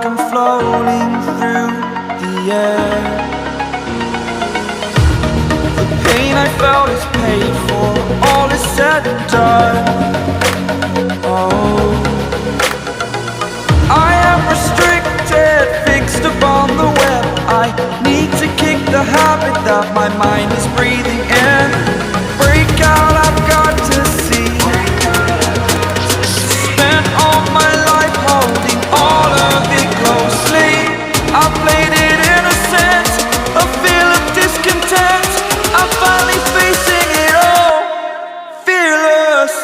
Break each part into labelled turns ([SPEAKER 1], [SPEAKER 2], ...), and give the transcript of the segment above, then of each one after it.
[SPEAKER 1] like I'm floating through the air. The pain I felt is paid for, all is said and done. Oh, I am restricted, fixed upon the web. I need to kick the habit that my mind is breathing in. Break out, I've got to see. Spent all my life holding all of it closely. I played it innocent, a feel of discontent. I'm finally facing it all, fearless.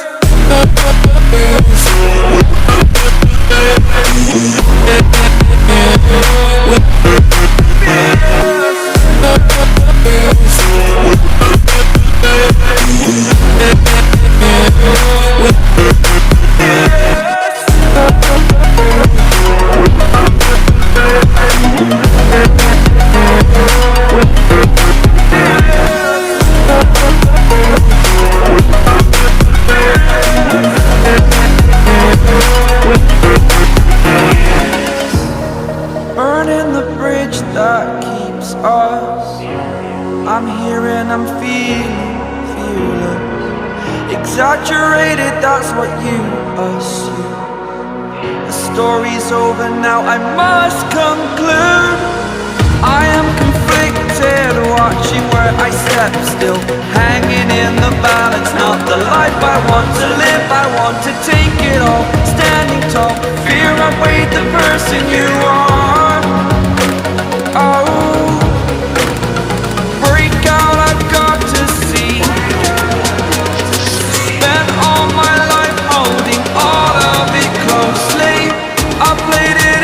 [SPEAKER 1] Burning the bridge that keeps us. I'm here and I'm feeling fearless. Exaggerated, that's what you assume. The story's over now, I must conclude. I am conflicted, watching where I step still, hanging in the balance. Not the life I want to live, I want to take it all. Standing tall, fear outweighed the person you are. Oh, break out, I've got to see. Spent all my life holding all of it closely. I played it